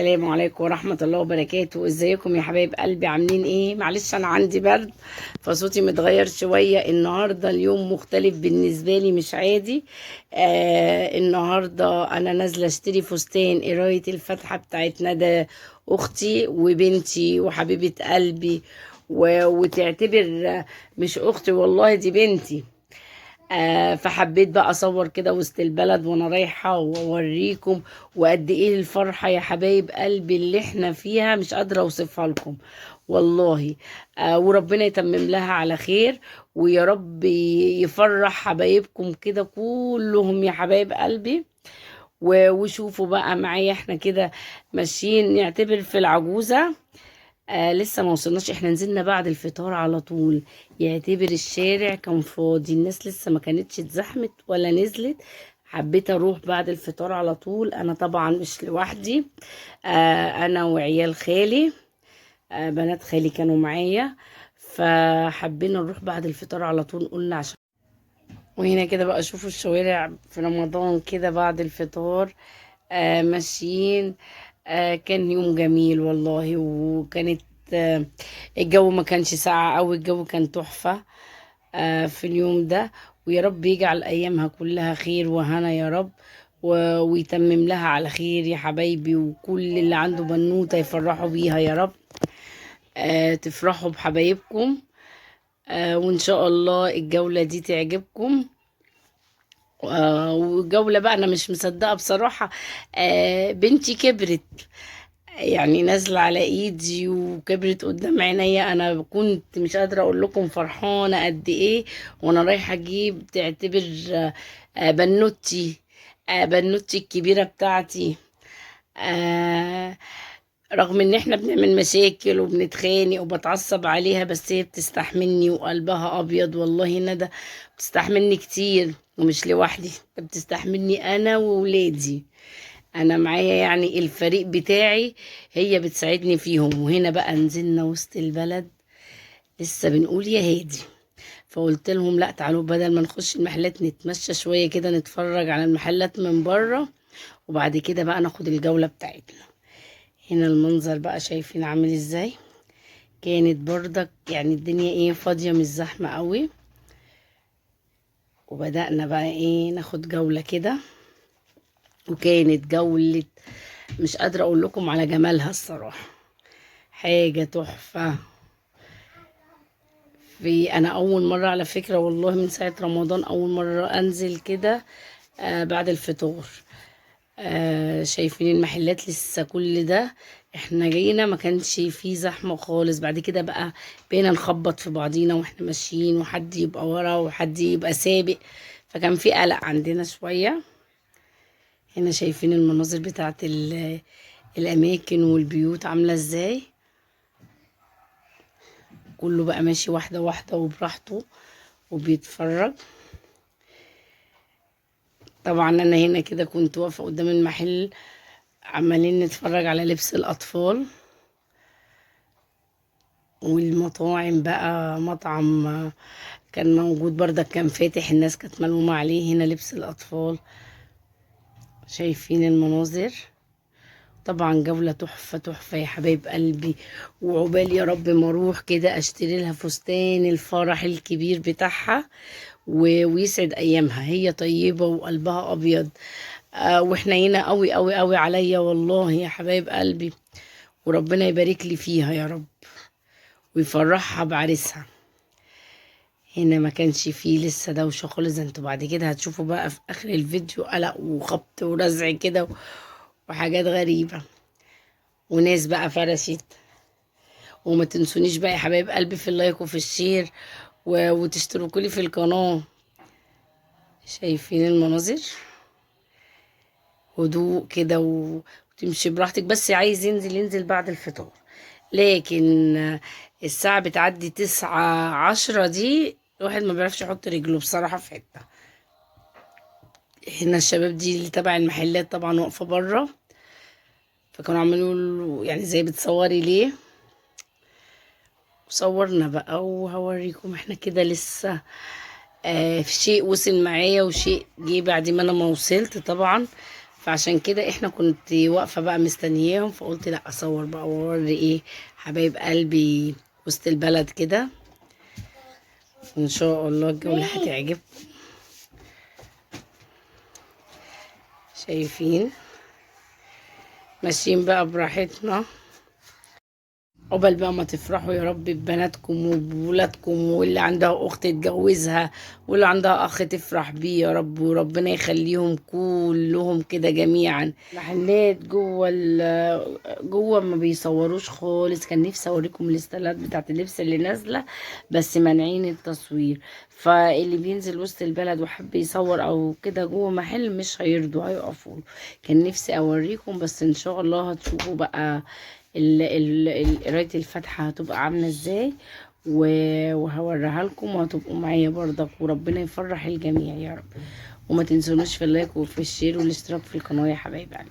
السلام عليكم ورحمة الله وبركاته. ازيكم يا حبايب قلبي؟ عاملين ايه؟ معلش انا عندي برد فصوتي متغير شوية النهاردة. اليوم مختلف بالنسبة لي، مش عادي. النهاردة انا نازلة اشتري فستان قراية الفاتحة بتاعت ندى، اختي وبنتي وحبيبة قلبي وتعتبر مش اختي والله، دي بنتي. فحبيت بقى اصور كده وسط البلد وانا رايحه واوريكم وقد ايه الفرحه يا حبايب قلبي اللي احنا فيها، مش قادره اوصفها لكم والله. وربنا يتمم لها على خير، ويا رب يفرح حبايبكم كده كلهم يا حبايب قلبي. وشوفوا بقى معايا احنا كده ماشيين نعتبر في العجوزه. لسه ما وصلناش، احنا نزلنا بعد الفطار على طول. يعتبر الشارع كان فاضي، الناس لسه ما كانتش اتزحمت ولا نزلت. حبيت اروح بعد الفطار على طول. انا طبعا مش لوحدي، انا وعيال خالي، بنات خالي كانوا معايا. فحبينا نروح بعد الفطار على طول، قلنا عشان وهنا كده بقى شوفوا الشوارع في رمضان كده بعد الفطار ماشيين. كان يوم جميل والله، وكانت الجو ما كانش ساقع قوي، الجو كان تحفة في اليوم ده. ويا رب يجعل أيامها كلها خير وهنا يا رب، ويتمم لها على خير يا حبايبي، وكل اللي عنده بنوتة يفرحوا بيها يا رب. تفرحوا بحبايبكم. وإن شاء الله الجولة دي تعجبكم. وجولة بقى أنا مش مصدقة بصراحة. بنتي كبرت، يعني نازلة على ايدي وكبرت قدام عينيا. انا كنت مش قادرة اقول لكم فرحانة قد ايه وانا رايحة اجيب. تعتبر بنوتي، بنوتي الكبيرة بتاعتي. آه، رغم ان احنا بنعمل مشاكل وبنتخانق وبتعصب عليها، بس هي بتستحملني وقلبها ابيض والله. ندى بتستحملني كتير ومش لوحدي، بتستحملني انا وولادي. انا معايا يعني الفريق بتاعي، هي بتساعدني فيهم. وهنا بقى نزلنا وسط البلد، لسه بنقول يا هادي. فقلت لهم لا تعالوا بدل ما نخش المحلات نتمشى شوية كده، نتفرج على المحلات من بره، وبعد كده بقى ناخد الجولة بتاعتنا. هنا المنظر بقى شايفين عامل ازاي. كانت بردك يعني الدنيا ايه فاضية، مش زحمة قوي. وبدأنا بقى ايه ناخد جولة كده، وكانت جولة مش قادرة اقول لكم على جمالها الصراحة، حاجة تحفة. انا اول مرة على فكرة والله من ساعة رمضان اول مرة انزل كده بعد الفطور. شايفين المحلات لسه كل ده، احنا جينا ما كانش فيه زحمة خالص. بعد كده بقى بقينا نخبط في بعضينا واحنا ماشيين، وحد يبقى ورا وحد يبقى سابق، فكان في قلق عندنا شوية. هنا شايفين المناظر بتاعت الاماكن والبيوت عاملة ازاي. كله بقى ماشي واحدة واحدة وبراحته وبيتفرج. طبعا انا هنا كده كنت واقفة قدام المحل، عمالين نتفرج على لبس الاطفال. والمطاعم بقى مطعم كان موجود برضك، كان فاتح، الناس كانت ملمومة عليه. هنا لبس الاطفال، شايفين المناظر. طبعا جولة تحفة تحفة يا حبايب قلبي. وعقبال يا رب ما اروح كده اشتري لها فستان الفرح الكبير بتاعها، ويسعد ايامها. هي طيبة وقلبها ابيض. واحنا هنا قوي قوي قوي عليا والله يا حبايب قلبي. وربنا يبارك لي فيها يا رب ويفرحها بعريسها. هنا ما كانش فيه لسه دوشة خالص، انتوا بعد كده هتشوفوا بقى في اخر الفيديو قلق وخبط ورزع كده وحاجات غريبة، وناس بقى فرشت. وما تنسونيش بقى يا حبايب قلبي في اللايك وفي الشير وتشتركوا لي في القناة. شايفين المناظر، هدوء كده وتمشي براحتك، بس عايز ينزل ينزل بعد الفطار. لكن الساعة بتعدي 9 10 دي الواحد ما بيعرفش يحط رجله بصراحة في حتة. هنا الشباب دي اللي تبع المحلات طبعا واقفة بره، فكانوا عمالين يقولوا يعني زي بتصوري ليه. وصورنا بقى وهوريكم احنا كده لسه. في شيء وصل معايا وشيء جه بعد ما انا ما وصلت طبعا. فعشان كده احنا كنت واقفة بقى مستنياهم، فقلت لا اصور بقى واوري ايه حبايب قلبي وسط البلد كده. ان شاء الله الجولة هتعجبكم. شايفين ماشيين بقى براحتنا. عقبال بقى ما تفرحوا يا رب ببناتكم وبولادكم، واللي عندها اخت تجوزها، واللي عندها اخ تفرح بيه يا رب، وربنا يخليهم كلهم كده جميعا. محلات جوه ما بيصوروش خالص. كان نفسي اوريكم الاستيلات بتاعت اللبس اللي نازله، بس مانعين التصوير. فاللي بينزل وسط البلد وحب يصور او كده جوه محل مش هيرضوا، هيقفوا. كان نفسي اوريكم، بس ان شاء الله هتشوفوا بقى قراية الفاتحة هتبقى عاملة ازاي، وهوريها لكم، وهتبقوا معايا برضك، وربنا يفرح الجميع يا رب. وما تنسونوش في اللايك وفي الشير والاشتراك في القناة يا حبايب قلبي.